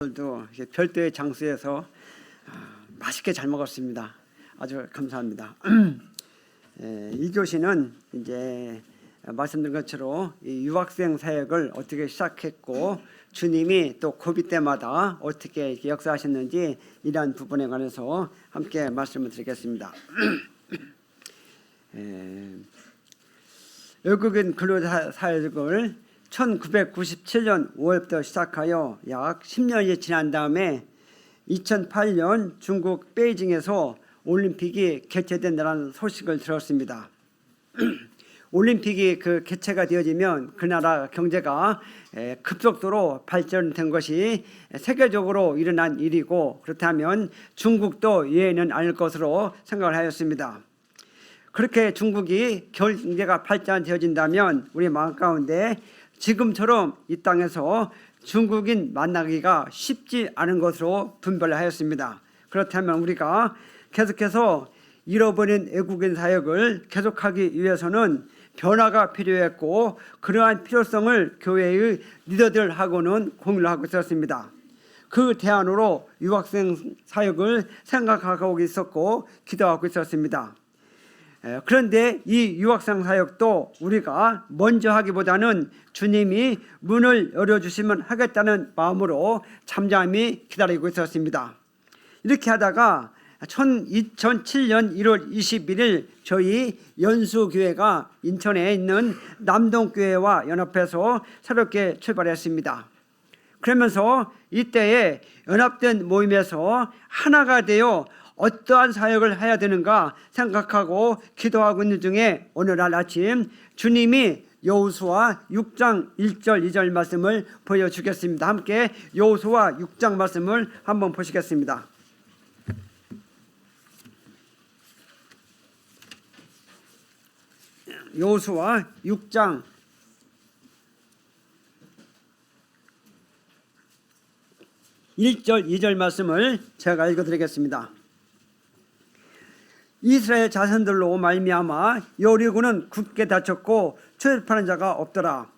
오늘도 별도의 장소에서 맛있게 잘 먹었습니다. 아주 감사합니다. 이 교시는 이제 말씀드린 것처럼 이 유학생 사역을 어떻게 시작했고 주님이 또 고비 때마다 어떻게 이렇게 역사하셨는지 이러한 부분에 관해서 함께 말씀을 드리겠습니다. 외국인 근로자 사역을 1997년 5월부터 시작하여 약 10년이 지난 다음에 2008년 중국 베이징에서 올림픽이 개최된다는 소식을 들었습니다. 올림픽이 개최가 되어지면 그 나라 경제가 급속도로 발전된 것이 세계적으로 일어난 일이고, 그렇다면 중국도 예외는 아닐 것으로 생각을 하였습니다. 그렇게 중국이 경제가 발전되어진다면 우리 마음 가운데 지금처럼 이 땅에서 중국인 만나기가 쉽지 않은 것으로 분별하였습니다. 그렇다면 우리가 계속해서 잃어버린 외국인 사역을 계속하기 위해서는 변화가 필요했고, 그러한 필요성을 교회의 리더들하고는 공유를 하고 있었습니다. 그 대안으로 유학생 사역을 생각하고 있었고 기도하고 있었습니다. 그런데 이 유학생 사역도 우리가 먼저 하기보다는 주님이 문을 열어주시면 하겠다는 마음으로 잠잠히 기다리고 있었습니다. 이렇게 하다가 2007년 1월 21일 저희 연수교회가 인천에 있는 남동교회와 연합해서 새롭게 출발했습니다. 그러면서 이때에 연합된 모임에서 하나가 되어 어떠한 사역을 해야 되는가 생각하고 기도하고 있는 중에 오늘날 아침 주님이 여호수아 6장 1절 2절 말씀을 보여주겠습니다. 함께 여호수아 6장 말씀을 한번 보시겠습니다. 여호수아 6장 1절 2절 말씀을 제가 읽어드리겠습니다. 이스라엘 자손들로 말미암아 여리고는 굳게 닫혔고 출입하는 자가 없더라.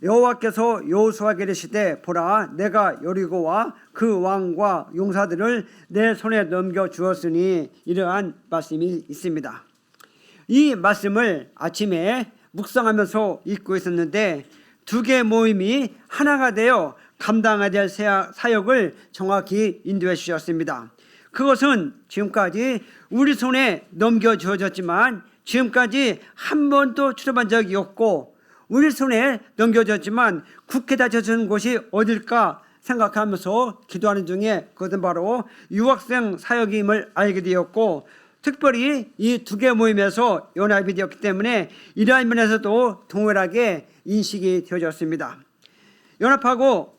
여호와께서 여호수아에게 이르시되 보라, 내가 여리고와 그 왕과 용사들을 내 손에 넘겨 주었으니, 이러한 말씀이 있습니다. 이 말씀을 아침에 묵상하면서 읽고 있었는데 두 개의 모임이 하나가 되어 감당해야 될 사역을 정확히 인도해 주셨습니다. 그것은 지금까지 우리 손에 넘겨주어졌지만 지금까지 한 번도 출입한 적이 없고, 우리 손에 넘겨졌지만 굳게 닫혀진 곳이 어딜까 생각하면서 기도하는 중에 그것은 바로 유학생 사역임을 알게 되었고, 특별히 이 두 개 모임에서 연합이 되었기 때문에 이러한 면에서도 동일하게 인식이 되어졌습니다. 연합하고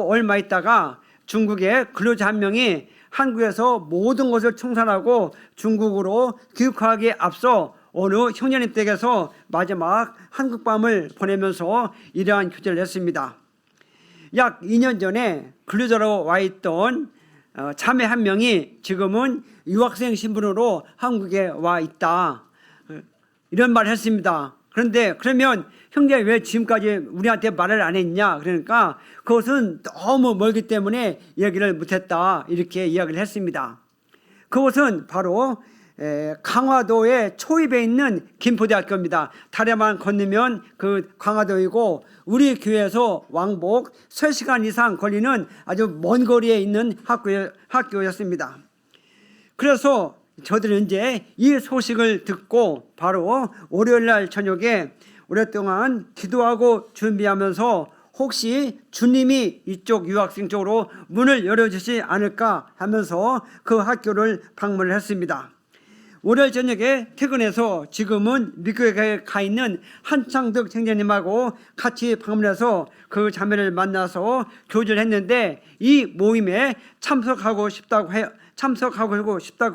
얼마 있다가 중국의 근로자 한 명이 한국에서 모든 것을 청산하고 중국으로 귀국하기에 앞서 어느 형제님 댁에서 마지막 한국밤을 보내면서 이러한 교제를 했습니다. 약 2년 전에 근로자로 와 있던 자매 한 명이 지금은 유학생 신분으로 한국에 와 있다, 이런 말을 했습니다. 그런데 그러면 형제 왜 지금까지 우리한테 말을 안 했냐? 그러니까 그것은 너무 멀기 때문에 얘기를 못했다, 이렇게 이야기를 했습니다. 그것은 바로 강화도의 초입에 있는 김포대학교입니다. 다리만 건너면 그 강화도이고, 우리 교회에서 왕복 3시간 이상 걸리는 아주 먼 거리에 있는 학교였습니다. 그래서 저들은 이제 이 소식을 듣고 바로 월요일날 저녁에 오랫동안 기도하고 준비하면서 혹시 주님이 이쪽 유학생 쪽으로 문을 열어주시지 않을까 하면서 그 학교를 방문을 했습니다. 월요일 저녁에 퇴근해서 지금은 미국에 가 있는 한창득 형제님하고 같이 방문해서 그 자매를 만나서 교제를 했는데, 이 모임에 참석하고 싶다고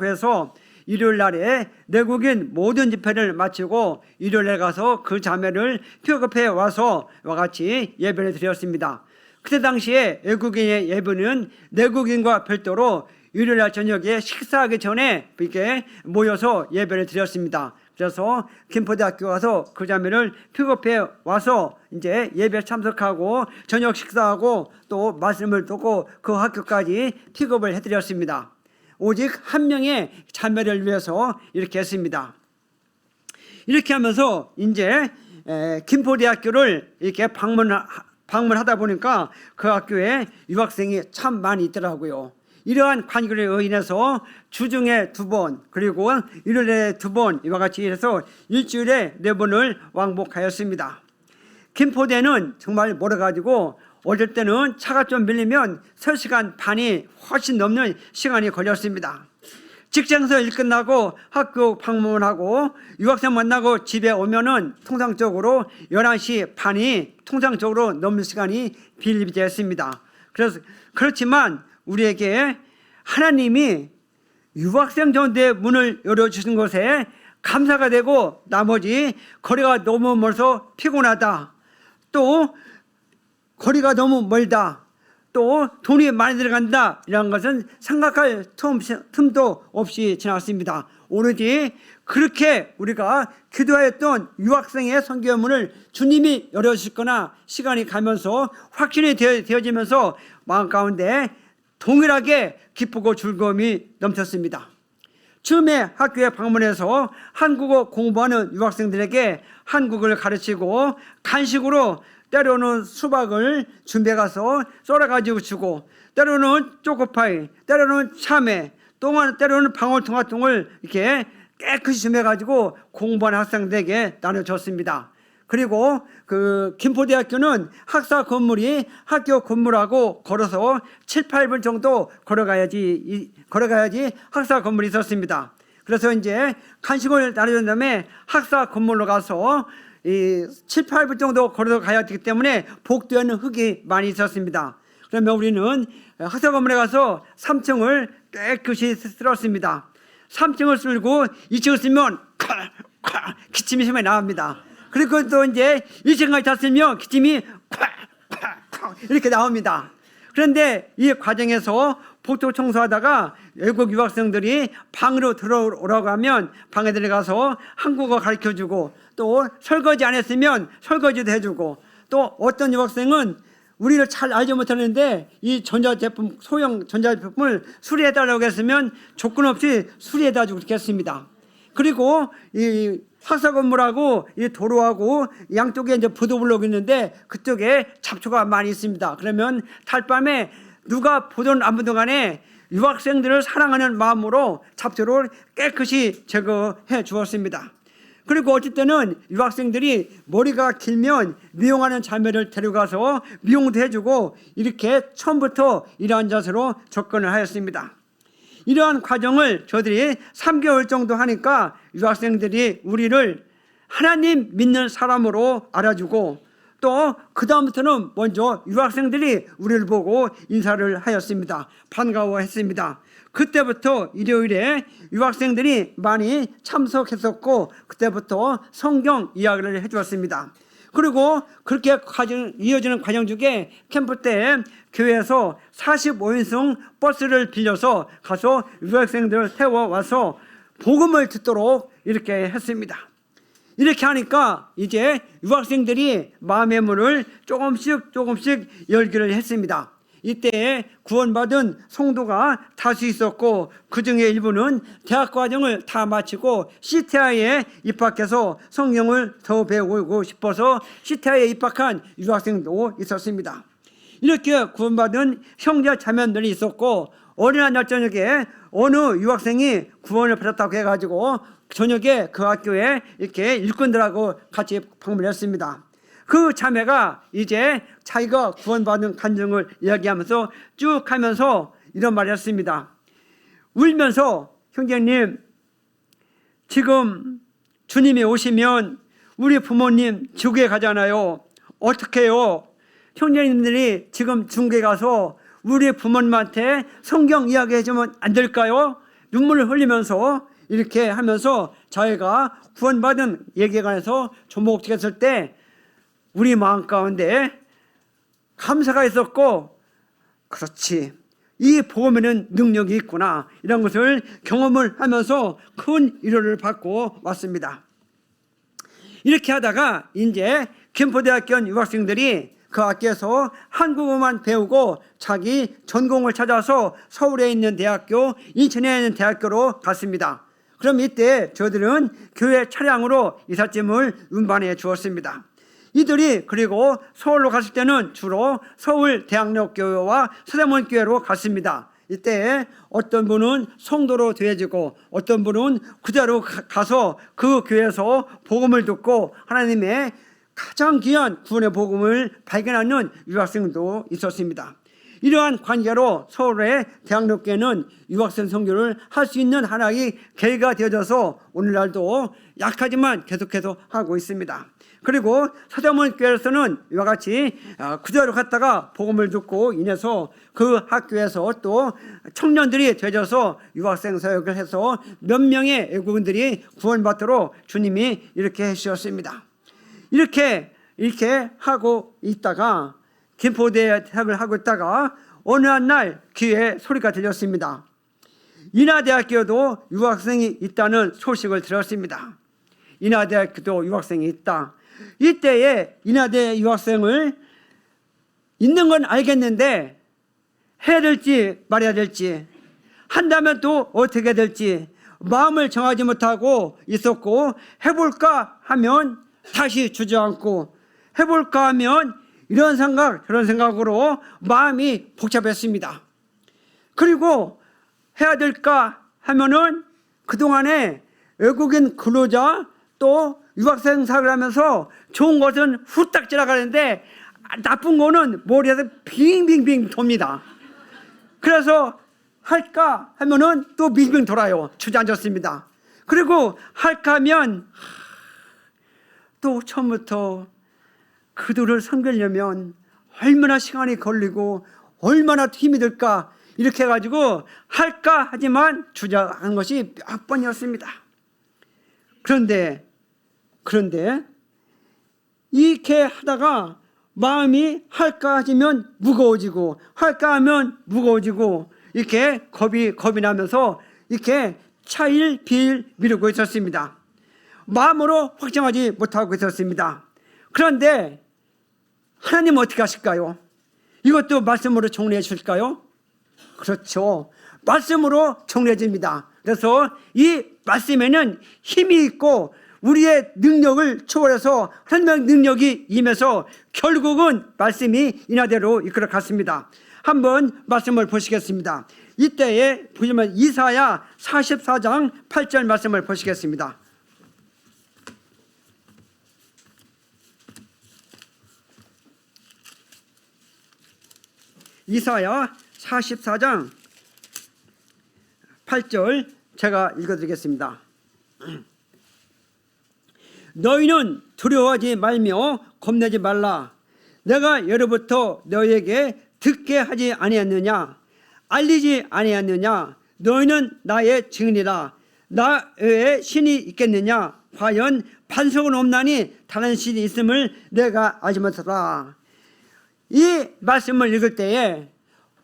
해서 일요일 날에 내국인 모든 집회를 마치고 일요일에 가서 그 자매를 픽업해 와서 같이 예배를 드렸습니다. 그때 당시에 외국인의 예배는 내국인과 별도로 일요일 날 저녁에 식사하기 전에 이렇게 모여서 예배를 드렸습니다. 그래서 김포대학교 가서 그 자매를 픽업해 와서 이제 예배 참석하고 저녁 식사하고 또 말씀을 듣고 그 학교까지 픽업을 해드렸습니다. 오직 한 명의 자매를 위해서 이렇게 했습니다. 이렇게 하면서 이제 김포대학교를 이렇게 방문하다 보니까 그 학교에 유학생이 참 많이 있더라고요. 이러한 관계로 인해서 주중에 2번 그리고 일요일에 2번 이와 같이 해서 일주일에 4번을 왕복하였습니다. 김포대는 정말 멀어가지고 어릴 때는 차가 좀 밀리면 3시간 반이 훨씬 넘는 시간이 걸렸습니다. 직장에서 일 끝나고 학교 방문하고 유학생 만나고 집에 오면은 통상적으로 11시 반이 통상적으로 넘는 시간이 비일비재했습니다. 그렇지만 우리에게 하나님이 유학생 전대 문을 열어주신 것에 감사가 되고 나머지 거리가 너무 멀어서 피곤하다, 또 거리가 너무 멀다, 또 돈이 많이 들어간다, 이런 것은 생각할 틈도 없이 지났습니다. 오로지 그렇게 우리가 기도하였던 유학생의 선교문을 주님이 열어주실 거나 시간이 가면서 확신이 되어지면서 마음 가운데 동일하게 기쁘고 즐거움이 넘쳤습니다. 처음에 학교에 방문해서 한국어 공부하는 유학생들에게 한국을 가르치고 간식으로 때로는 수박을 준비해 가서 썰어가지고 주고, 때로는 초코파이, 때로는 참외, 때로는 방울토마토를 이렇게 깨끗이 준비해 가지고 공부하는 학생들에게 나눠줬습니다. 그리고 그 김포대학교는 학사 건물이 학교 건물하고 걸어서 7, 8분 정도 걸어가야지 학사 건물이 있었습니다. 그래서 이제 간식을 나눠준 다음에 학사 건물로 가서 7, 8분 정도 걸어가야 되기 때문에 복도에는 흙이 많이 있었습니다. 그러면 우리는 학사 건물에 가서 3층을 깨끗이 쓸었습니다. 3층을 쓸고 2층을 쓰면 기침이 심하게 나옵니다. 그리고 또 이제 2층까지 탔으면 기침이 이렇게 나옵니다. 그런데 이 과정에서 복도 청소하다가 외국 유학생들이 방으로 들어오라고 하면 방에 들어가서 한국어 가르쳐주고, 또 설거지 안 했으면 설거지도 해주고, 또 어떤 유학생은 우리를 잘 알지 못하는데 이 소형 전자제품을 수리해달라고 했으면 조건 없이 수리해다주고 그렇게 했습니다. 그리고 이 학사 건물하고 이 도로하고 양쪽에 이제 보도블록이 있는데 그쪽에 잡초가 많이 있습니다. 그러면 달밤에 누가 보든 안 보든 간에 유학생들을 사랑하는 마음으로 잡초를 깨끗이 제거해 주었습니다. 그리고 어쩔 때는 유학생들이 머리가 길면 미용하는 자매를 데려가서 미용도 해주고, 이렇게 처음부터 이러한 자세로 접근을 하였습니다. 이러한 과정을 저들이 3개월 정도 하니까 유학생들이 우리를 하나님 믿는 사람으로 알아주고, 또 그 다음부터는 먼저 유학생들이 우리를 보고 인사를 하였습니다. 반가워했습니다. 그때부터 일요일에 유학생들이 많이 참석했었고, 그때부터 성경 이야기를 해주었습니다. 그리고 그렇게 이어지는 과정 중에 캠프 때 교회에서 45인승 버스를 빌려서 가서 유학생들을 태워와서 복음을 듣도록 이렇게 했습니다. 이렇게 하니까 이제 유학생들이 마음의 문을 조금씩 열기를 했습니다. 이때 구원받은 성도가 다수 있었고, 그 중에 일부는 대학 과정을 다 마치고 CTI에 입학해서 성경을 더 배우고 싶어서 CTI에 입학한 유학생도 있었습니다. 이렇게 구원받은 형제 자매들이 있었고, 어느 날 저녁에 어느 유학생이 구원을 받았다고 해가지고 저녁에 그 학교에 이렇게 일꾼들하고 같이 방문했습니다. 그 자매가 이제 자기가 구원받은 간증을 이야기하면서 쭉 하면서 이런 말을 했습니다. 울면서, 형제님, 지금 주님이 오시면 우리 부모님 지옥에 가잖아요. 어떻게 해요? 형제님들이 지금 중국에 가서 우리 부모님한테 성경 이야기 해주면 안 될까요? 눈물을 흘리면서 이렇게 하면서 자기가 구원받은 얘기에 관해서 조목했을 때 우리 마음 가운데 감사가 있었고, 그렇지, 이 복음에는 능력이 있구나, 이런 것을 경험을 하면서 큰 위로를 받고 왔습니다. 이렇게 하다가 이제 김포대학교 유학생들이 그 학교에서 한국어만 배우고 자기 전공을 찾아서 서울에 있는 대학교, 인천에 있는 대학교로 갔습니다. 그럼 이때 저들은 교회 차량으로 이삿짐을 운반해 주었습니다. 이들이 그리고 서울로 갔을 때는 주로 서울대학로교회와 서대문교회로 갔습니다. 이때 어떤 분은 성도로 되어지고 어떤 분은 그대로 가서 그 교회에서 복음을 듣고 하나님의 가장 귀한 구원의 복음을 발견하는 유학생도 있었습니다. 이러한 관계로 서울의 대학로교회는 유학생 선교를 할 수 있는 하나의 계기가 되어져서 오늘날도 약하지만 계속해서 하고 있습니다. 그리고 서대문교회에서는 이와 같이 그대로 갔다가 복음을 듣고 인해서 그 학교에서 또 청년들이 되어져서 유학생 사역을 해서 몇 명의 외국인들이 구원받도록 주님이 이렇게 해주셨습니다. 이렇게 하고 있다가 김포대학을 하고 있다가 어느 한 날 귀에 소리가 들렸습니다. 인하대학교도 유학생이 있다는 소식을 들었습니다. 인하대학교도 유학생이 있다. 이때에 인하대 유학생을 있는 건 알겠는데 해야 될지 말아야 될지, 한다면 또 어떻게 될지 마음을 정하지 못하고 있었고, 해볼까 하면 다시 주저앉고, 해볼까 하면 이런 생각 저런 생각으로 마음이 복잡했습니다. 그리고 해야 될까 하면은 그동안에 외국인 근로자 또 유학생 사역을 하면서 좋은 것은 후딱 지나가는데 나쁜 거는 머리에서 빙빙빙 돕니다. 그래서 할까 하면은 또 빙빙 돌아요. 주저앉았습니다. 그리고 할까 하면 또 처음부터 그들을 섬기려면 얼마나 시간이 걸리고 얼마나 힘이 들까, 이렇게 해가지고 할까 하지만 주저한 것이 몇 번이었습니다. 그런데 이렇게 하다가 마음이 할까 하면 무거워지고 할까 하면 무거워지고 이렇게 겁이 나면서 이렇게 차일피일 미루고 있었습니다. 마음으로 확정하지 못하고 있었습니다. 그런데 하나님 어떻게 하실까요? 이것도 말씀으로 정리해 주실까요? 그렇죠. 말씀으로 정리해 줍니다. 그래서 이 말씀에는 힘이 있고 우리의 능력을 초월해서 하나님의 능력이 임해서 결국은 말씀이 인하대로 이끌어 갔습니다. 한번 말씀을 보시겠습니다. 이때에 보시면 이사야 44장 8절 말씀을 보시겠습니다. 이사야 44장 8절 제가 읽어드리겠습니다. 너희는 두려워하지 말며 겁내지 말라. 내가 예로부터 너희에게 듣게 하지 아니했느냐, 알리지 아니했느냐. 너희는 나의 증인이라. 나 외에 신이 있겠느냐. 과연 반석은 없나니 다른 신이 있음을 내가 알지 못하라. 이 말씀을 읽을 때에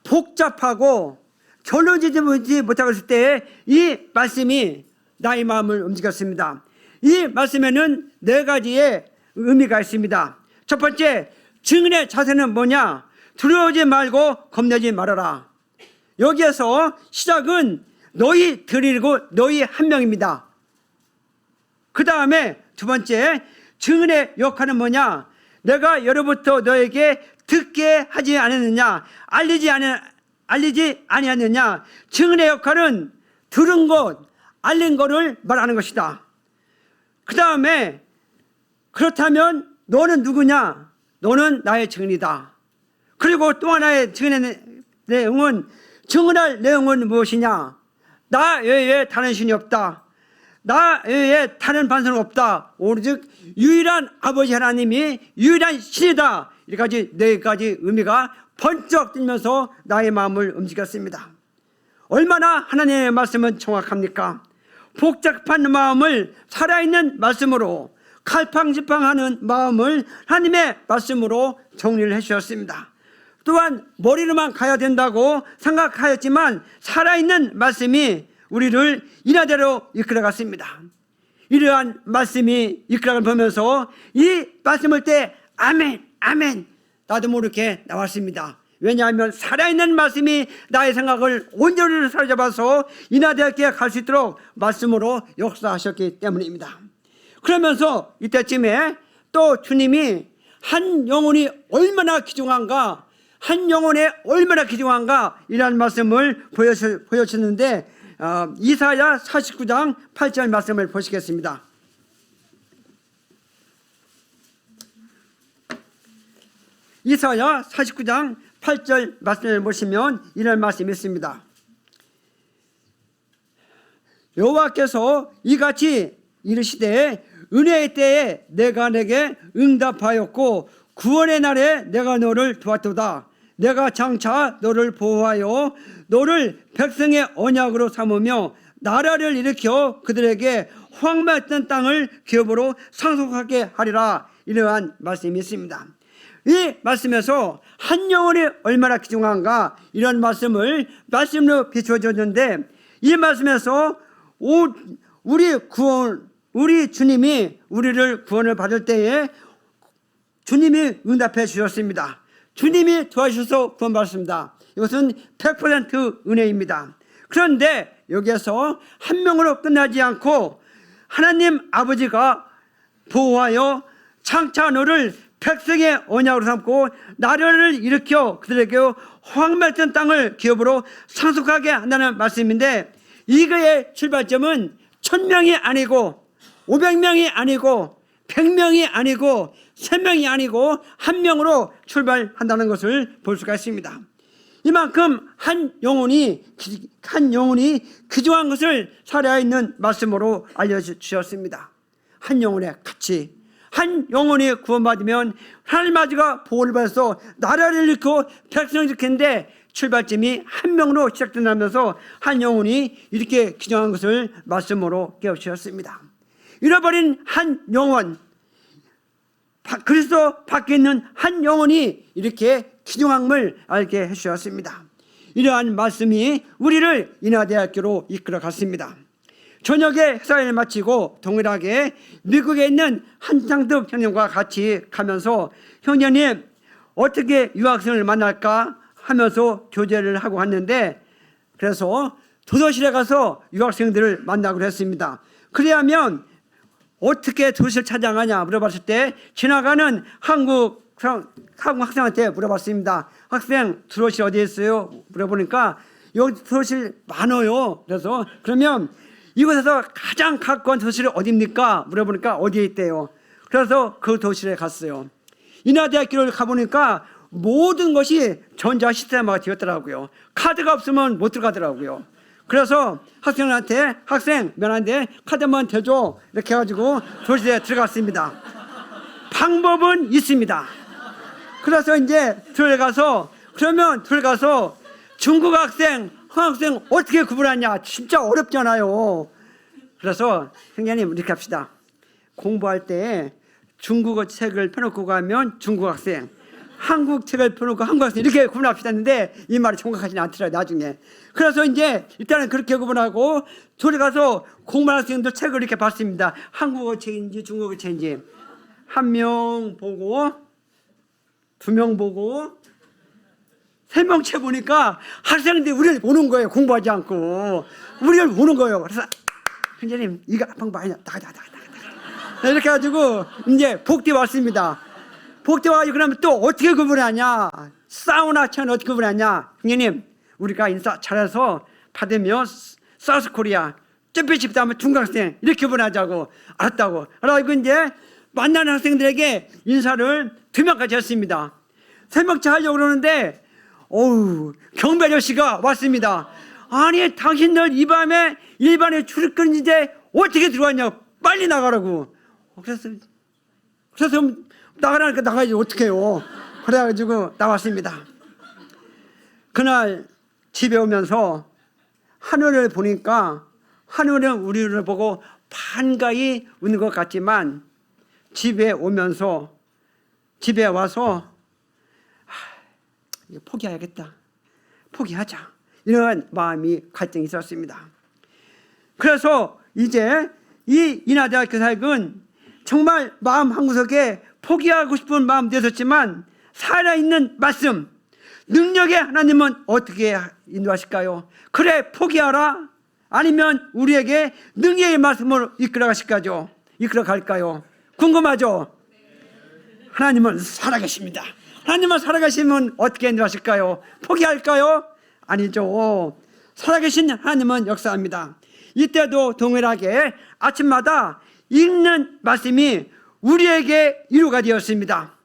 복잡하고 결론지지 못하고 있을 때에 이 말씀이 나의 마음을 움직였습니다. 이 말씀에는 네 가지의 의미가 있습니다. 첫 번째, 증인의 자세는 뭐냐? 두려워하지 말고 겁내지 말아라. 여기에서 시작은 너희들이고 너희 한 명입니다. 그 다음에 두 번째, 증인의 역할은 뭐냐? 내가 예로부터 너에게 듣게 하지 않았느냐, 알리지 아니하느냐. 증인의 역할은 들은 것, 알린 것을 말하는 것이다. 그 다음에 그렇다면 너는 누구냐? 너는 나의 증인이다. 그리고 또 하나의 증인의 내용은, 증언할 내용은 무엇이냐? 나 외에 다른 신이 없다. 나 외에 다른 반석은 없다. 오직 유일한 아버지 하나님이 유일한 신이다. 이까지 네 가지 의미가 번쩍 뜨면서 나의 마음을 움직였습니다. 얼마나 하나님의 말씀은 정확합니까? 복잡한 마음을 살아있는 말씀으로, 갈팡질팡하는 마음을 하나님의 말씀으로 정리를 해주셨습니다. 또한 머리로만 가야 된다고 생각하였지만 살아있는 말씀이 우리를 인하대로 이끌어갔습니다. 이러한 말씀이 이끌어가는 보면서 이 말씀을 때 아멘 아멘 나도 모르게 나왔습니다. 왜냐하면 살아있는 말씀이 나의 생각을 온전히 사로잡아서 인하대학교에 갈 수 있도록 말씀으로 역사하셨기 때문입니다. 그러면서 이때쯤에 또 주님이 한 영혼이 얼마나 귀중한가, 한 영혼에 얼마나 귀중한가 이라는 말씀을 보여주셨는데 이사야 49장 8절 말씀을 보시겠습니다. 이사야 49장 8절 말씀을 보시면 이런 말씀이 있습니다. 여호와께서 이같이 이르시되 은혜의 때에 내가 내게 응답하였고 구원의 날에 내가 너를 도왔도다. 내가 장차 너를 보호하여 너를 백성의 언약으로 삼으며 나라를 일으켜 그들에게 황폐했던 땅을 기업으로 상속하게 하리라. 이러한 말씀이 있습니다. 이 말씀에서 한 영혼이 얼마나 귀중한가 이런 말씀을 말씀으로 비춰줬는데 이 말씀에서 우리 주님이 우리를 구원을 받을 때에 주님이 응답해 주셨습니다. 주님이 도와주셔서 구원받았습니다. 이것은 100% 은혜입니다. 그런데 여기에서 한 명으로 끝나지 않고 하나님 아버지가 보호하여 장차 너를 백성의 언약으로 삼고 나라를 일으켜 그들에게 황폐했던 땅을 기업으로 상속하게 한다는 말씀인데 이거의 출발점은 1000명이 아니고 500명이 아니고 100명이 아니고 3명이 아니고 1명으로 출발한다는 것을 볼 수가 있습니다. 이만큼 한 영혼이 귀중한 것을 살아있는 말씀으로 알려주셨습니다. 한 영혼의 가치, 한 영혼이 구원받으면 하나님 아버지가 보호를 받아서 나라를 일으키고 백성을 일으키는데 출발점이 한 명으로 시작된다면서 한 영혼이 이렇게 귀중한 것을 말씀으로 깨우치셨습니다. 잃어버린 한 영혼, 그리스도 밖에 있는 한 영혼이 이렇게 귀중함을 알게 해주셨습니다. 이러한 말씀이 우리를 인하대학교로 이끌어 갔습니다. 저녁에 회사를 마치고 동일하게 미국에 있는 한창득 형님과 같이 가면서 형님 어떻게 유학생을 만날까 하면서 교제를 하고 갔는데 그래서 도서실에 가서 유학생들을 만나기로 했습니다. 그래야면 어떻게 도서실 찾아가냐 물어봤을 때 지나가는 한국 학생한테 물어봤습니다. 학생 도서실 어디에 있어요? 물어보니까 여기 도서실 많아요. 그래서 그러면 이곳에서 가장 가까운 도서실이 어디입니까? 물어보니까 어디에 있대요. 그래서 그 도서실에 갔어요. 인하대학교를 가보니까 모든 것이 전자 시스템화가 되었더라고요. 카드가 없으면 못 들어가더라고요. 그래서 학생한테 학생 면한데 카드만 대줘 이렇게 해가지고 도서실에 들어갔습니다. 방법은 있습니다. 그래서 이제 들어가서 중국 학생, 한학생 어떻게 구분하냐 진짜 어렵잖아요. 그래서 형님 이렇게 합시다. 공부할 때 중국어 책을 펴놓고 가면 중국 학생, 한국 책을 펴놓고 한국 학생 이렇게 구분합시다 했는데 이 말이 정확하지는 않더라고요 나중에. 그래서 이제 일단은 그렇게 구분하고 저리 가서 공부하는 학생들 책을 이렇게 봤습니다. 한국어 책인지 중국어 책인지. 한 명 보고 2명 보고 3명째 보니까 학생들이 우리를 보는 거예요. 공부하지 않고 우리를 보는 거예요. 그래서 형님 이거 방법 아니야. 나가 이렇게 해가지고 이제 복대 왔습니다. 복대 와가지고 그러면 또 어떻게 구분하냐, 사우나 차는 어떻게 구분하냐. 형님 우리가 인사 잘해서 받으면 사우스코리아, 쨉빛집 하면 중학생 이렇게 구분하자고. 알았다고. 그래가지고 이제 만나는 학생들에게 인사를 2명까지 했습니다. 3명째 하려고 그러는데 경비 아저씨가 왔습니다. 아니 당신들 이 밤에 일반에 줄을 끊는데 어떻게 들어왔냐, 빨리 나가라고. 그래서 나가라니까 나가야지 어떡해요. 그래가지고 나왔습니다. 그날 집에 오면서 하늘을 보니까 하늘은 우리를 보고 반가이 웃는 것 같지만 집에 와서 포기해야겠다, 포기하자 이런 마음이 갈등이 있었습니다. 그래서 이제 이 인하대학교 사역은 정말 마음 한구석에 포기하고 싶은 마음도 있었지만 살아있는 말씀, 능력의 하나님은 어떻게 인도하실까요? 그래 포기하라? 아니면 우리에게 능력의 말씀으로 이끌어 가실까요? 이끌어 갈까요? 궁금하죠? 하나님은 살아계십니다. 하나님은 살아계시면 어떻게 인도하실까요? 포기할까요? 아니죠. 살아계신 하나님은 역사합니다. 이때도 동일하게 아침마다 읽는 말씀이 우리에게 이루가 되었습니다.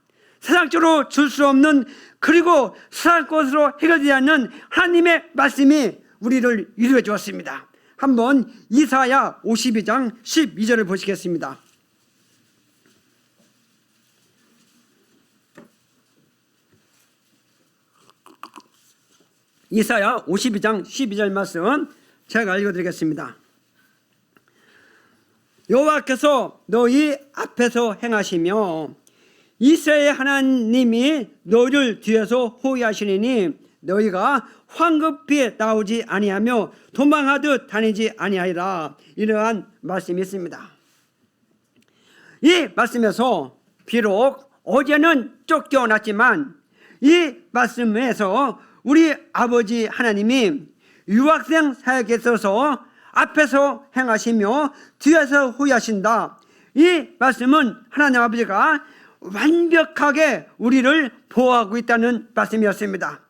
세상적으로 줄 수 없는, 그리고 세상 것으로 해결되지 않는 하나님의 말씀이 우리를 이루어 주었습니다. 한번 이사야 52장 12절을 보시겠습니다. 이사야 52장 12절 말씀 제가 읽어드리겠습니다. 여호와께서 너희 앞에서 행하시며 이스라엘 하나님이 너희를 뒤에서 호위하시리니 너희가 황급히 나오지 아니하며 도망하듯 다니지 아니하리라. 이러한 말씀이 있습니다. 이 말씀에서 비록 어제는 쫓겨났지만 이 말씀에서 우리 아버지 하나님이 유학생 사역에 있어서 앞에서 행하시며 뒤에서 호위하신다. 이 말씀은 하나님 아버지가 완벽하게 우리를 보호하고 있다는 말씀이었습니다.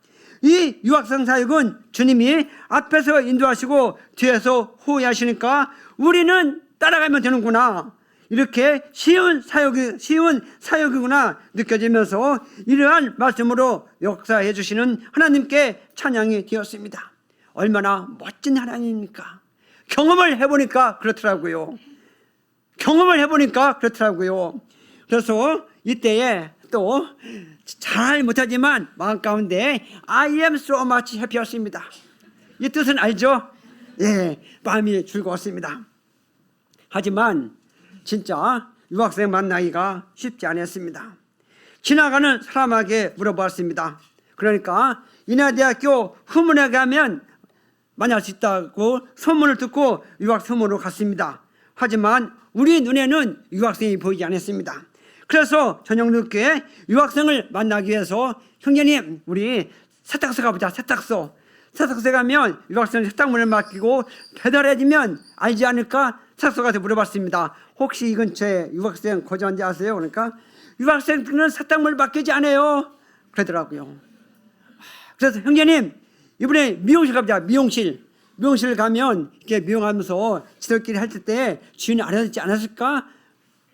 이 유학생 사역은 주님이 앞에서 인도하시고 뒤에서 호위하시니까 우리는 따라가면 되는구나, 이렇게 쉬운 사역이구나 느껴지면서 이러한 말씀으로 역사해 주시는 하나님께 찬양이 되었습니다. 얼마나 멋진 하나님입니까? 경험을 해보니까 그렇더라고요. 그래서 이때에 또 잘 못하지만 마음 가운데 I am so much happy였습니다. 이 뜻은 알죠? 예, 마음이 즐거웠습니다. 하지만 진짜 유학생 만나기가 쉽지 않았습니다. 지나가는 사람에게 물어봤습니다. 그러니까 인하대학교 후문에 가면 만날 수 있다고 소문을 듣고 유학소문으로 갔습니다. 하지만 우리 눈에는 유학생이 보이지 않았습니다. 그래서 저녁 늦게 유학생을 만나기 위해서 형제님 우리 세탁소 가보자. 세탁소에 가면 유학생 세탁물을 맡기고 배달해주면 알지 않을까? 세탁소 가서 물어봤습니다. 혹시 이 근처에 유학생 거주한지 아세요? 그러니까 유학생들은 세탁물 맡기지 않아요 그러더라고요. 그래서 형제님 이번에 미용실 가보자. 미용실 가면 이렇게 미용하면서 지들끼리 할 때 주인이 알아듣지 않았을까?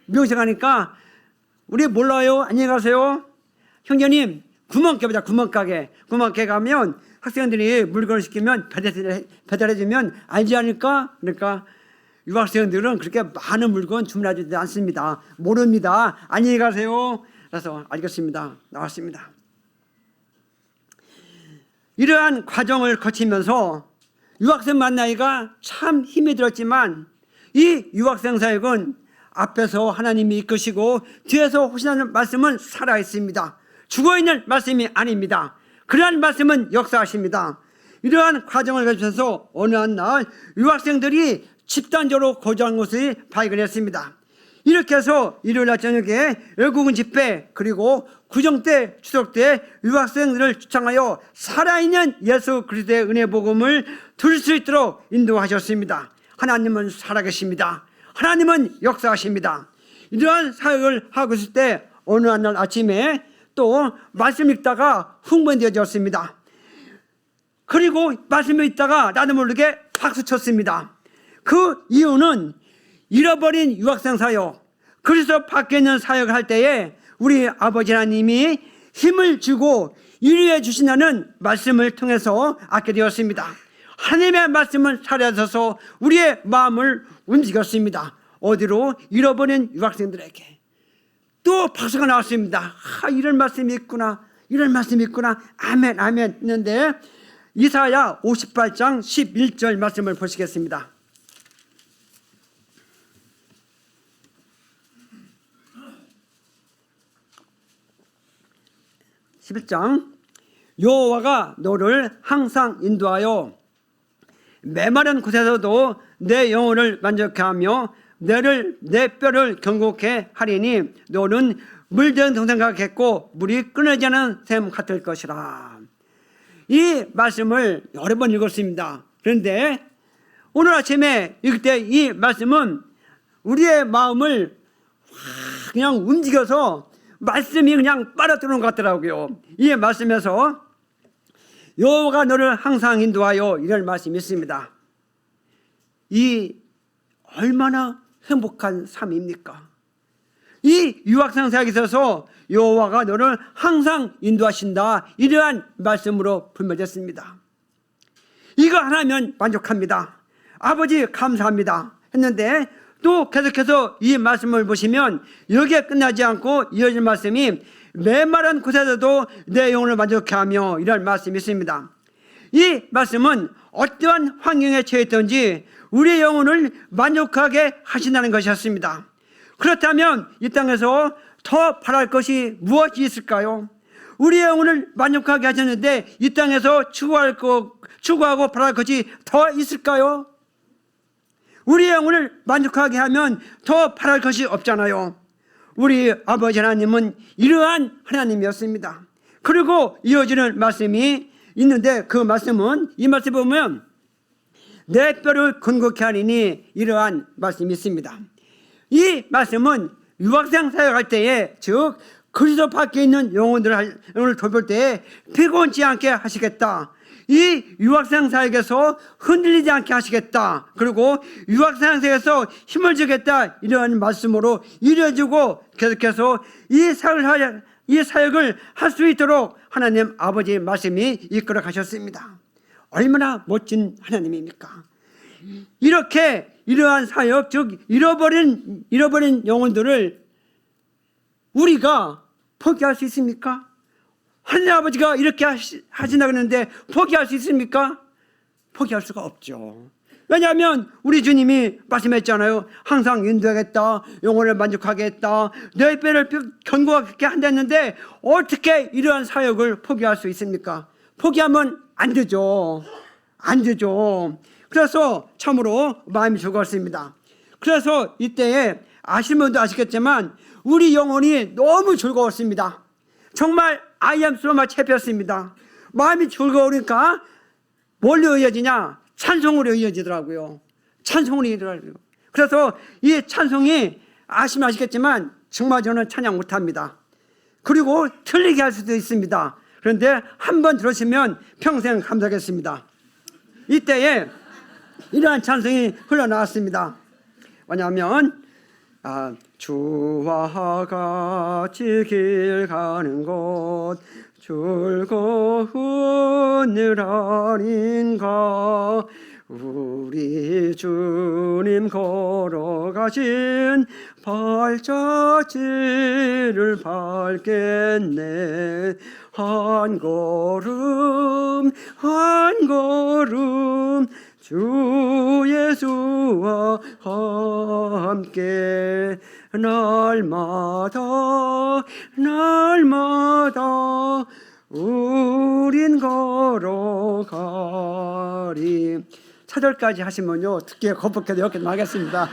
미용실 가니까 우리 몰라요. 안녕히 가세요. 형제님 구멍가게 보자. 구멍가게 가면 학생들이 물건을 시키면 배달해주면 알지 않을까? 그러니까 유학생들은 그렇게 많은 물건 주문하지 않습니다. 모릅니다. 안녕히 가세요. 그래서 알겠습니다. 나왔습니다. 이러한 과정을 거치면서 유학생 만나기가 참 힘이 들었지만 이 유학생 사역은 앞에서 하나님이 이끄시고 뒤에서 호신하는 말씀은 살아있습니다. 죽어있는 말씀이 아닙니다. 그러한 말씀은 역사하십니다. 이러한 과정을 거치면서 어느 한 날 유학생들이 집단적으로 거주한 것을 발견했습니다. 이렇게 해서 일요일날 저녁에 외국인 집회 그리고 구정 때 추석 때 유학생들을 초청하여 살아있는 예수 그리스도의 은혜 복음을 들을 수 있도록 인도하셨습니다. 하나님은 살아계십니다. 하나님은 역사하십니다. 이러한 사역을 하고 있을 때 어느 한 날 아침에 또 말씀 읽다가 흥분되어졌습니다. 그리고 말씀 읽다가 나도 모르게 박수 쳤습니다. 그 이유는 잃어버린 유학생 사역, 그리스도 밖에 있는 사역을 할 때에 우리 아버지 하나님이 힘을 주고 이루어 주신다는 말씀을 통해서 알게 되었습니다. 하나님의 말씀은 살아서서 우리의 마음을 움직였습니다. 어디로? 잃어버린 유학생들에게. 또 박수가 나왔습니다. 이런 말씀이 있구나. 아멘 했는데 이사야 58장 11절 말씀을 보시겠습니다. 11장 여호와가 너를 항상 인도하여 메마른 곳에서도 내 영혼을 만족하며 내 뼈를 견고케 하리니 너는 물든 동생과 같고 물이 끊어지지 않은 샘 같을 것이라. 이 말씀을 여러 번 읽었습니다. 그런데 오늘 아침에 읽을 때 이 말씀은 우리의 마음을 그냥 움직여서 말씀이 그냥 빨아들어오는 것 같더라고요. 이 말씀에서 여호와가 너를 항상 인도하여 이런 말씀이 있습니다. 이 얼마나 행복한 삶입니까? 이 유학생 사역에 있어서 여호와가 너를 항상 인도하신다, 이러한 말씀으로 불명됐습니다. 이거 하나면 만족합니다. 아버지 감사합니다 했는데 또 계속해서 이 말씀을 보시면 여기에 끝나지 않고 이어진 말씀이 메마른 곳에서도 내 영혼을 만족케 하며, 이런 말씀이 있습니다. 이 말씀은 어떠한 환경에 처했든지 우리의 영혼을 만족하게 하신다는 것이었습니다. 그렇다면 이 땅에서 더 바랄 것이 무엇이 있을까요? 우리의 영혼을 만족하게 하셨는데 이 땅에서 추구하고 바랄 것이 더 있을까요? 우리의 영혼을 만족하게 하면 더 바랄 것이 없잖아요. 우리 아버지 하나님은 이러한 하나님이었습니다. 그리고 이어지는 말씀이 있는데 그 말씀은, 이 말씀 보면 내 뼈를 건강케 하리니, 이러한 말씀이 있습니다. 이 말씀은 유학생 사역할 때에, 즉 그리스도 밖에 있는 영혼들을 돌볼 때에 피곤치 않게 하시겠다. 이 유학생 사역에서 흔들리지 않게 하시겠다. 그리고 유학생 사역에서 힘을 주겠다. 이러한 말씀으로 이루어지고 계속해서 이 사역을 할 수 있도록 하나님 아버지의 말씀이 이끌어 가셨습니다. 얼마나 멋진 하나님입니까? 이렇게 이러한 사역, 즉 잃어버린 영혼들을 우리가 포기할 수 있습니까? 하나님 아버지가 이렇게 하신다고 하는데 포기할 수 있습니까? 포기할 수가 없죠. 왜냐하면 우리 주님이 말씀했잖아요. 항상 인도하겠다, 영혼을 만족하게 했다, 내 뼈를 견고하게 한다 했는데 어떻게 이러한 사역을 포기할 수 있습니까? 포기하면 안 되죠. 안 되죠. 그래서 참으로 마음이 즐거웠습니다. 그래서 이때에 아시는 분도 아시겠지만 우리 영혼이 너무 즐거웠습니다. 정말 아이암스로만 채폈습니다. 마음이 즐거우니까 뭘로 이어지냐? 찬송으로 이어지더라고요. 찬송으로 이어지더라고요. 그래서 이 찬송이 아시면 아시겠지만 정말 저는 찬양 못합니다. 그리고 틀리게 할 수도 있습니다. 그런데 한번 들으시면 평생 감사하겠습니다. 이때에 이러한 찬송이 흘러나왔습니다. 뭐냐면 주와 같이 길 가는 곳 즐거운 늘 아닌가, 우리 주님 걸어가신 발자취를 밟겠네. 한 걸음 한 걸음 주 예수와 함께 날마다 우린 걸어가리. 차절까지 하시면요 듣기에 겁먹게도 이렇게 나겠습니다.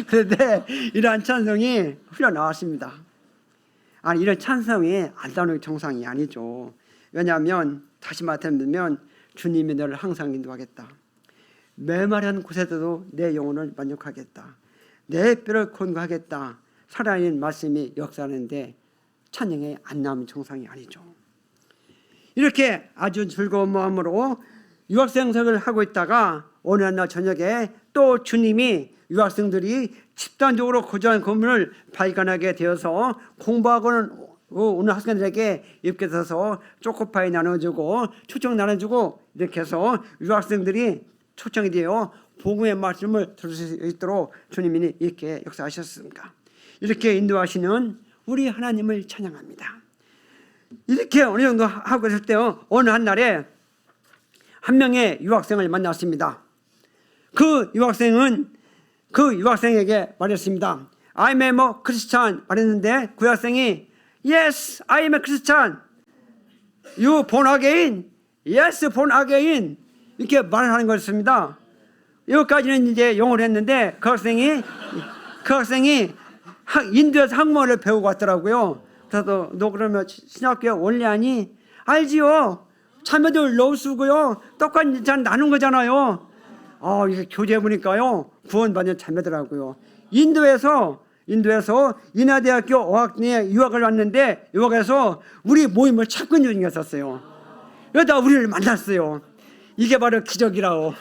그런데 이러한 찬송이 흘러나왔습니다. 아니, 이런 찬송이 안 나오는 게 정상이 아니죠. 왜냐하면 다시 말씀드리면 주님이 너를 항상 인도하겠다, 메마른 곳에서도 내 영혼을 만족하겠다, 내 뼈를 건강하겠다, 살아있는 말씀이 역사하는데 찬양이 안 나오면 정상이 아니죠. 이렇게 아주 즐거운 마음으로 유학생석을 하고 있다가 어느 날 저녁에 또 주님이 유학생들이 집단적으로 고조한 건물을 발견하게 되어서 공부하고는 오늘 학생들에게 이렇게 서서 초코파이 나눠주고 초청 나눠주고 이렇게 해서 유학생들이 초청이 되어 복음의 말씀을 들을 수 있도록 주님이 이렇게 역사하셨습니다. 이렇게 인도하시는 우리 하나님을 찬양합니다. 이렇게 어느 정도 하고 있을 때 어느 한 날에 한 명의 유학생을 만났습니다. 그 유학생에게 말했습니다. I'm a Christian 말했는데 그 유학생이 Yes, I am a Christian. You born again? Yes, born again. 이렇게 말을 하는 것입니다. 여기까지는 이제 영어를 했는데 그 학생이 인도에서 한국말을 배우고 왔더라고요. 그래서 너 그러면 신학교에 올려니? 알지요. 자매들 넣으시고요. 똑같이 나눈 거잖아요. 이게 교재 보니까요. 구원받는 자매더라고요. 인도에서 인하대학교 어학원에 유학을 왔는데 유학에서 우리 모임을 찾고 있는 중이었어요. 그러다 우리를 만났어요. 이게 바로 기적이라고.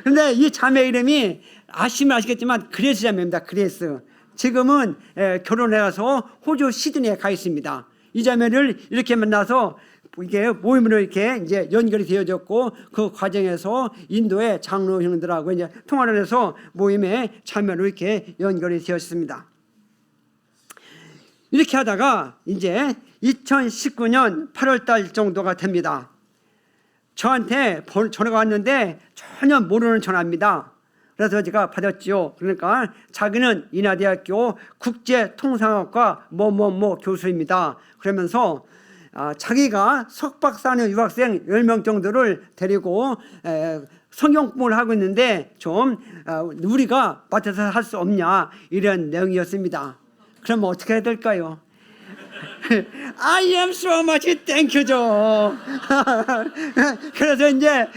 근데 이 자매 이름이 아시면 아시겠지만 그레스 자매입니다. 그레스. 지금은 결혼해서 호주 시드니에 가 있습니다. 이 자매를 이렇게 만나서 이게 모임으로 이렇게 이제 연결이 되어졌고 그 과정에서 인도의 장로 형들하고 이제 통화를 해서 모임에 자매로 이렇게 연결이 되었습니다. 이렇게 하다가 이제 2019년 8월 달 정도가 됩니다. 저한테 전화가 왔는데 전혀 모르는 전화입니다. 그래서 제가 받았지요. 그러니까 자기는 인하대학교 국제통상학과 뭐뭐뭐 교수입니다. 그러면서 자기가 석박사하는 유학생 10명 정도를 데리고 성경 공부를 하고 있는데 좀 우리가 맡아서 할 수 없냐 이런 내용이었습니다. 그럼 어떻게 해야 될까요? I am so much thank you죠. 그래서 이제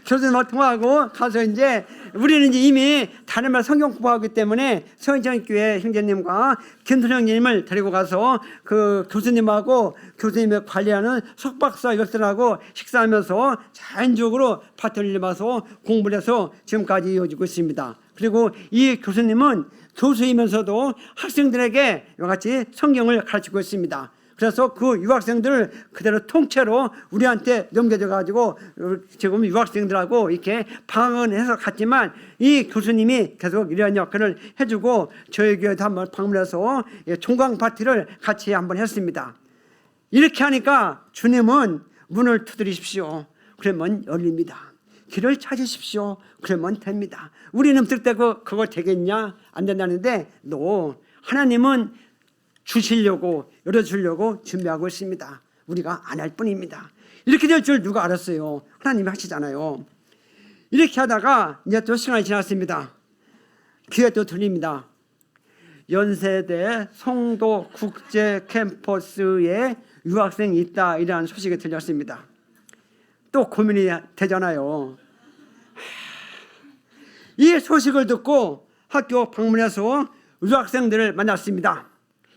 교수님하고 통화하고 가서 이제 우리는 이제 이미 다른 말 성경 공부하기 때문에 서인정교회 형제님과 김선 형님을 데리고 가서 그 교수님하고 교수님의 관리하는 석박사 유학생하고 식사하면서 자연적으로 파트너를 봐서 공부를 해서 지금까지 이어지고 있습니다. 그리고 이 교수님은 교수이면서도 학생들에게 이와 같이 성경을 가르치고 있습니다. 그래서 그 유학생들을 그대로 통째로 우리한테 넘겨져 가지고 지금 유학생들하고 이렇게 방언을 해서 갔지만 이 교수님이 계속 이런 역할을 해주고 저희 교회도 한번 방문해서 총각 파티를 같이 한번 했습니다. 이렇게 하니까 주님은 문을 두드리십시오. 그러면 열립니다. 길을 찾으십시오. 그러면 됩니다. 우리는 뜻대로 그거 되겠냐? 안 된다는데 하나님은 주시려고 열어주려고 준비하고 있습니다. 우리가 안 할 뿐입니다. 이렇게 될 줄 누가 알았어요? 하나님이 하시잖아요. 이렇게 하다가 이제 또 시간이 지났습니다. 귀에 또 들립니다. 연세대 송도 국제 캠퍼스에 유학생이 있다 이런 소식이 들렸습니다. 또 고민이 되잖아요. 이 소식을 듣고 학교 방문해서 유학생들을 만났습니다.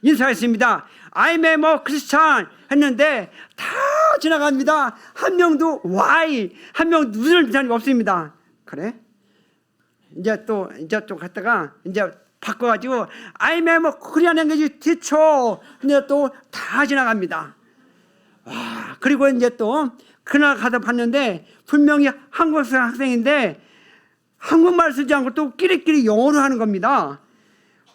인사했습니다. I'm a Christian 했는데 다 지나갑니다. 한 명도 why, 한 명도 눈을 든 사람이 없습니다. 그래? 이제 또 갔다가 이제 바꿔가지고 I'm a Korean language teacher 근데 또 다 지나갑니다. 와, 그리고 이제 또 그날 가서 봤는데 분명히 한국 학생인데 한국말 쓰지 않고 또 끼리끼리 영어로 하는 겁니다.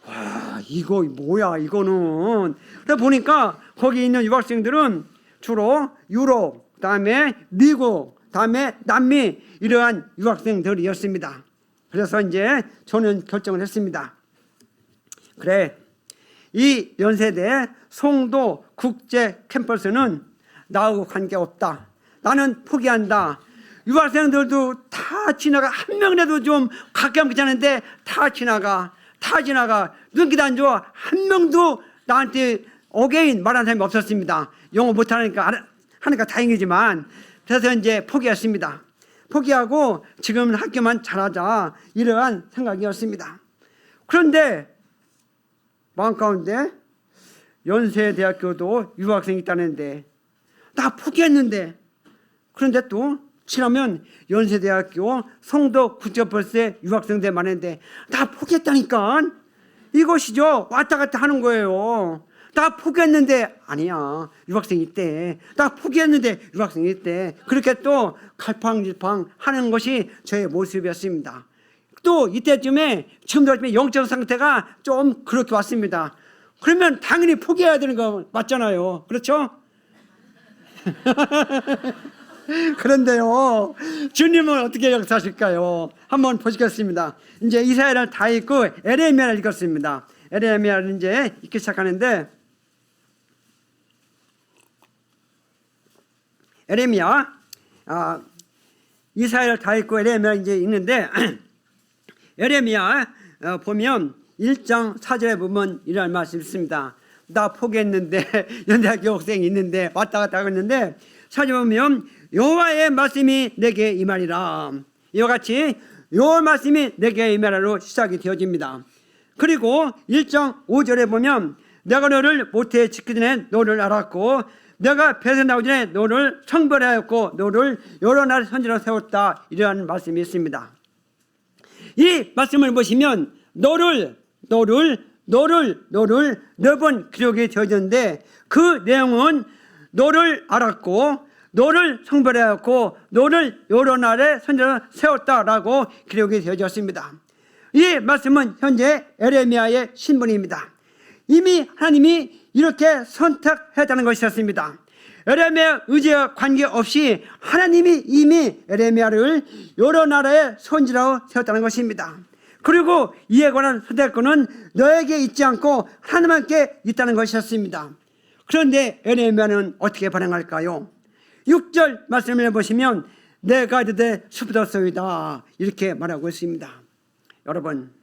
와, 이거 뭐야 이거는. 그래서 보니까 거기 있는 유학생들은 주로 유럽, 그다음에 미국, 그다음에 남미 이러한 유학생들이었습니다. 그래서 이제 저는 결정을 했습니다. 그래, 이 연세대 송도 국제 캠퍼스는 나하고 관계없다. 나는 포기한다. 유학생들도 다 지나가. 한 명이라도 좀 가까운 괜찮은데 다 지나가. 눈길 안 좋아. 한 명도 나한테 어게인 말하는 사람이 없었습니다. 영어 못하니까 하니까 다행이지만. 그래서 이제 포기했습니다. 포기하고 지금 학교만 잘하자 이러한 생각이었습니다. 그런데 마음 가운데 연세대학교도 유학생이 있다는데 나 포기했는데 그런데 또 지나면 연세대학교 송도 국제버스에 유학생들 많은데 나 포기했다니까. 이것이죠. 왔다 갔다 하는 거예요. 나 포기했는데 아니야. 유학생이 있대. 나 포기했는데 유학생이 있대. 그렇게 또 갈팡질팡 하는 것이 저의 모습이었습니다. 또 이때쯤에 지금도 영적 상태가 좀 그렇게 왔습니다. 그러면 당연히 포기해야 되는 거 맞잖아요. 그렇죠? 그런데요, 주님은 어떻게 역사하실까요? 한번 보시겠습니다. 이제 이사야를 다 읽고 에레미야를 읽었습니다. 에레미야를 이제 읽기 시작하는데 에레미야 이사야를 다 읽고 에레미야 이제 읽는데 에레미야 보면 1장 4절에 보면 이런 말씀이 있습니다. 나 포기했는데 연대학교 학생이 있는데 왔다 갔다 하고 있는데 4절 보면 여호와의 말씀이 내게 임하리라. 이와 같이 여호와의 말씀이 내게 임하리로 시작이 되어집니다. 그리고 1장 5절에 보면 내가 너를 모태에 짓기 전에 너를 알았고 내가 뱃에 나오기 전에 너를 성별하였고 너를 여러 나라의 선지자로 세웠다. 이러한 말씀이 있습니다. 이 말씀을 보시면 너를 4번 기록이 되어졌는데 그 내용은 너를 알았고 너를 성별하였고 너를 여러 나라의 선지자로 세웠다라고 기록이 되어졌습니다. 이 말씀은 현재 에레미야의 신분입니다. 이미 하나님이 이렇게 선택했다는 것이었습니다. 에레미야 의지와 관계없이 하나님이 이미 에레미야를 여러 나라의 선지자로 세웠다는 것입니다. 그리고 이에 관한 선택권은 너에게 있지 않고 하나님께 있다는 것이었습니다. 그런데 에레미야는 어떻게 반응할까요? 6절 말씀을 보시면 내가 이르되 숲이었소이다 이렇게 말하고 있습니다. 여러분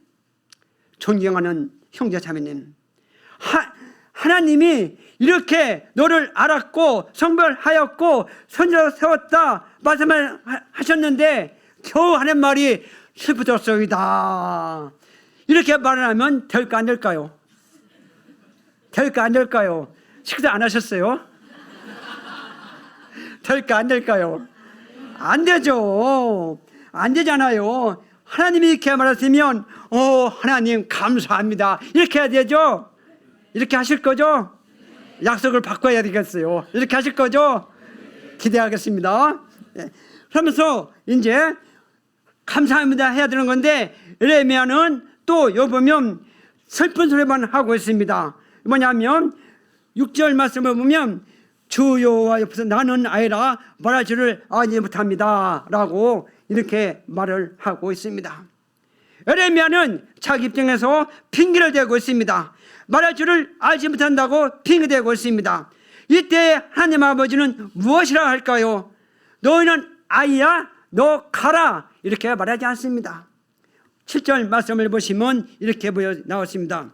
존경하는 형제 자매님, 하나님이 이렇게 너를 알았고 성별하였고 선지자로 세웠다 말씀을 하셨는데 겨우 하는 말이 숲이었소이다 이렇게 말을 하면 될까 안 될까요? 될까 안 될까요? 식사 안 하셨어요? 될까 안 될까요? 안 되죠. 안 되잖아요. 하나님이 이렇게 말했으면 하나님 감사합니다 이렇게 해야 되죠. 이렇게 하실 거죠? 약속을 바꿔야 되겠어요. 이렇게 하실 거죠? 기대하겠습니다. 그러면서 이제 감사합니다 해야 되는 건데 에레미야는 또 여기 보면 슬픈 소리만 하고 있습니다. 뭐냐면 6절 말씀을 보면 주 여호와 옆에서 나는 아이라 말할 줄을 알지 못합니다 라고 이렇게 말을 하고 있습니다. 에레미야는 자기 입장에서 핑계를 대고 있습니다. 말할 줄을 알지 못한다고 핑계대고 있습니다. 이때 하나님 아버지는 무엇이라 할까요? 너희는 아이야 너 가라 이렇게 말하지 않습니다. 7절 말씀을 보시면 이렇게 나왔습니다.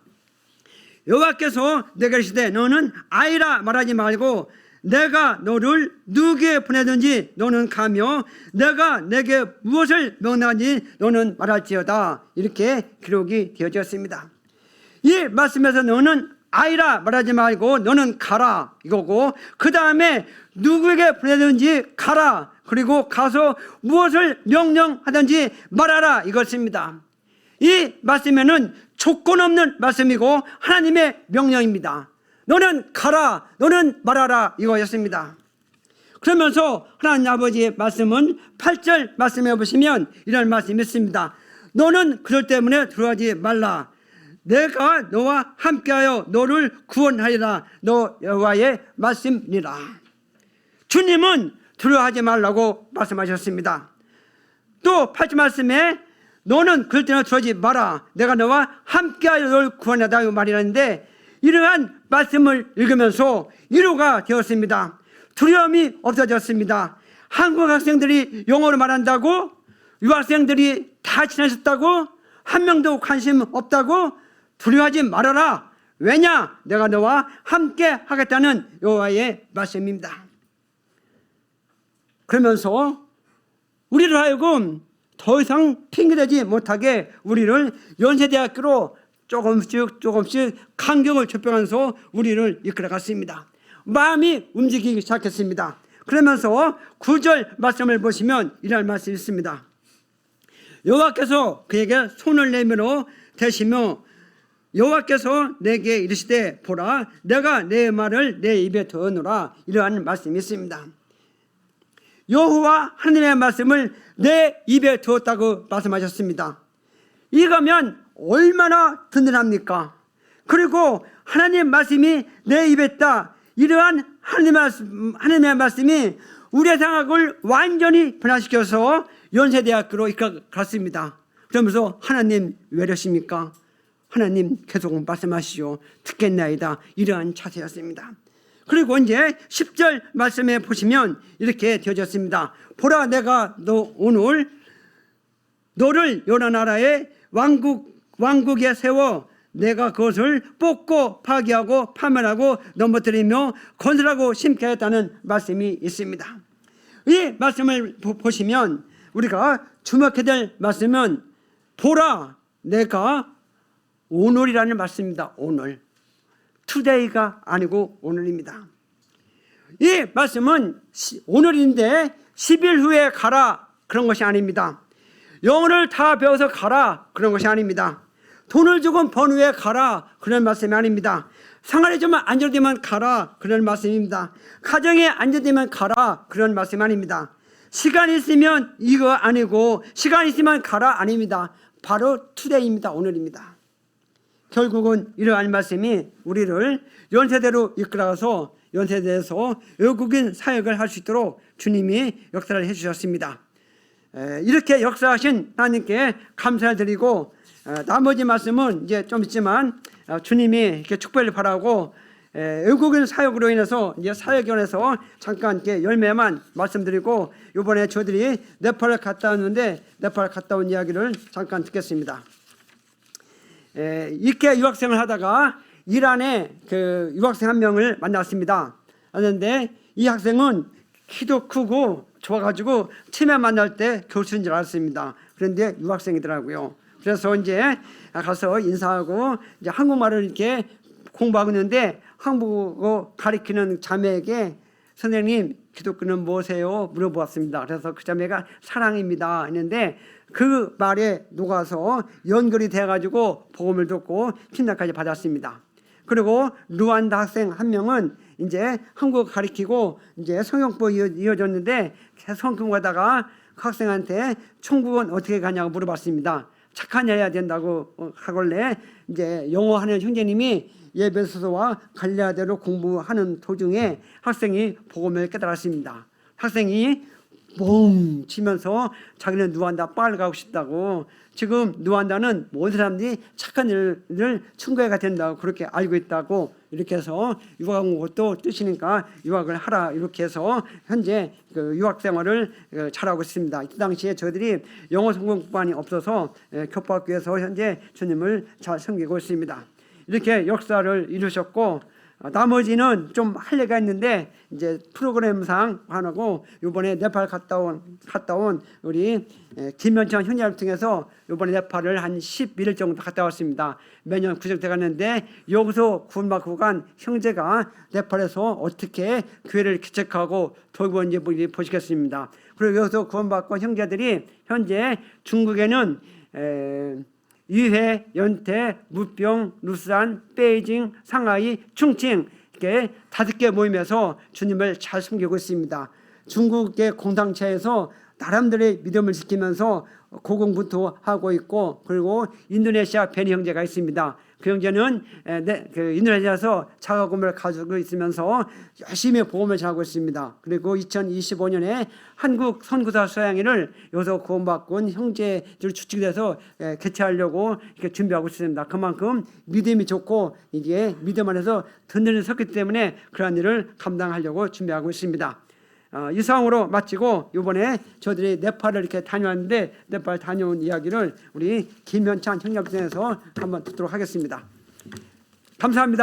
여호와께서 내게 이르시되 너는 아이라 말하지 말고 내가 너를 누구에게 보내든지 너는 가며 내가 내게 무엇을 명령하든지 너는 말할지어다 이렇게 기록이 되어졌습니다. 이 말씀에서 너는 아이라 말하지 말고 너는 가라 이거고 그 다음에 누구에게 보내든지 가라 그리고 가서 무엇을 명령하든지 말하라 이것입니다. 이 말씀에는 조건 없는 말씀이고 하나님의 명령입니다. 너는 가라 너는 말하라 이거였습니다. 그러면서 하나님 아버지의 말씀은 8절 말씀해 보시면 이런 말씀이 있습니다. 너는 그들 때문에 두려워하지 말라 내가 너와 함께하여 너를 구원하리라 너 여호와의 말씀이니라. 주님은 두려워하지 말라고 말씀하셨습니다. 또 8절 말씀에 너는 그들 때문에 두려워하지 마라 내가 너와 함께하여 너를 구원하다 말이라는데 이러한 말씀을 읽으면서 위로가 되었습니다. 두려움이 없어졌습니다. 한국 학생들이 영어로 말한다고 유학생들이 다 지나셨다고 한 명도 관심 없다고 두려워하지 말아라. 왜냐? 내가 너와 함께 하겠다는 여호와의 말씀입니다. 그러면서 우리를 하여금 더 이상 핑계대지 못하게 우리를 연세대학교로 조금씩 간격을 좁혀가면서 우리를 이끌어갔습니다. 마음이 움직이기 시작했습니다. 그러면서 9절 말씀을 보시면 이런 말씀이 있습니다. 여호와께서 그에게 손을 내밀어 대시며 여호와께서 내게 이르시되 보라 내가 내 말을 내 입에 두었노라 이러한 말씀이 있습니다. 여호와 하나님의 말씀을 내 입에 두었다고 말씀하셨습니다. 이거면 얼마나 든든합니까? 그리고 하나님의 말씀이 내 입에 있다. 이러한 하나님의 말씀이 우리의 생각을 완전히 변화시켜서 연세대학교로 이끌어갔습니다. 그러면서 하나님 왜 이러십니까? 하나님 계속 말씀하시오. 듣겠나이다. 이러한 자세였습니다. 그리고 이제 10절 말씀에 보시면 이렇게 되어졌습니다. 보라, 내가 오늘 너를 여러 나라의 왕국에 세워 내가 그것을 뽑고 파괴하고 파멸하고 넘어뜨리며 건설하고 심게 했다는 말씀이 있습니다. 이 말씀을 보시면 우리가 주목해야 될 말씀은 보라, 내가 오늘이라는 말씀입니다. 오늘. 투데이가 아니고 오늘입니다. 이 말씀은 오늘인데 10일 후에 가라 그런 것이 아닙니다. 영어를 다 배워서 가라 그런 것이 아닙니다. 돈을 조금 번 후에 가라 그런 말씀이 아닙니다. 생활이 좀 안정되면 가라 그런 말씀입니다. 가정에 안정되면 가라 그런 말씀이 아닙니다. 시간이 있으면 이거 아니고 시간이 있으면 가라 아닙니다. 바로 투데이입니다. 오늘입니다. 결국은 이러한 말씀이 우리를 연세대로 이끌어가서 연세대에서 외국인 사역을 할 수 있도록 주님이 역사를 해주셨습니다. 이렇게 역사하신 하나님께 감사를 드리고 나머지 말씀은 이제 좀 있지만 주님이 이렇게 축복을 바라고 외국인 사역으로 인해서 이제 사역위원회에서 잠깐 이렇게 열매만 말씀드리고 이번에 저들이 네팔을 갔다 왔는데 네팔 갔다 온 이야기를 잠깐 듣겠습니다. 이렇게 유학생을 하다가 이란에 그 유학생 한 명을 만났습니다. 그런데 이 학생은 키도 크고 좋아가지고 처음에 만날 때 교수인 줄 알았습니다. 그런데 유학생이더라고요. 그래서 이제 가서 인사하고 이제 한국말을 이렇게 공부하고 있는데 한국어 가르치는 자매에게 선생님 기독교는 뭐세요? 물어보았습니다. 그래서 그 자매가 사랑입니다 했는데 그 말에 녹아서 연결이 돼가지고 복음을 듣고 핀단까지 받았습니다. 그리고 루안다 학생 한 명은 이제 한국어 가르치고 이제 성경부 이어졌는데 계속 공부하다가 그 학생한테 천국은 어떻게 가냐고 물어봤습니다. 착한 일 해야 된다고 하길래 이제 영어하는 형제님이 예배소서와 갈릴리아대로 공부하는 도중에 학생이 복음을 깨달았습니다. 학생이 뻥 치면서 자기는 누안다 빨리 가고 싶다고, 지금 누안다는 모든 사람들이 착한 일을 충고해가 된다고 그렇게 알고 있다고, 이렇게 해서 유학 온 것도 뜻이니까 유학을 하라 이렇게 해서 현재 그 유학 생활을 잘하고 있습니다. 이 당시에 저희들이 영어 성공반이 없어서 교포학교에서 현재 주님을 잘 섬기고 있습니다. 이렇게 역사를 이루셨고 나머지는 좀 할 얘기가 있는데 이제 프로그램상 하나고 이번에 네팔 갔다 온 우리 김현창 형제를 통해서 이번에 네팔을 한 11일 정도 갔다 왔습니다. 매년 구정때 갔는데 여기서 구원받고 간 형제가 네팔에서 어떻게 교회를 개척하고 돌보는지 보시겠습니다. 그리고 여기서 구원받고 형제들이 현재 중국에는 위해, 연태, 무병, 루산, 베이징, 상하이, 충칭 이렇게 5개 모임에서 주님을 잘 섬기고 있습니다. 중국의 공동체에서 나름대로의 믿음을 지키면서 고공부투하고 있고, 그리고 인도네시아 베니 형제가 있습니다. 그 형제는 인도네시아에서 자가금을 가지고 있으면서 열심히 보험을 잘하고 있습니다. 그리고 2025년에 한국 선교사 수양회를 여기서 구원받고 온 형제들 주축돼서 개최하려고 이렇게 준비하고 있습니다. 그만큼 믿음이 좋고 이게 믿음 안에서 든든히 섰기 때문에 그러한 일을 감당하려고 준비하고 있습니다. 이상으로 마치고 이번에 저들이 네팔을 이렇게 다녀왔는데 네팔 다녀온 이야기를 우리 김현찬 형제부에서 한번 듣도록 하겠습니다. 감사합니다.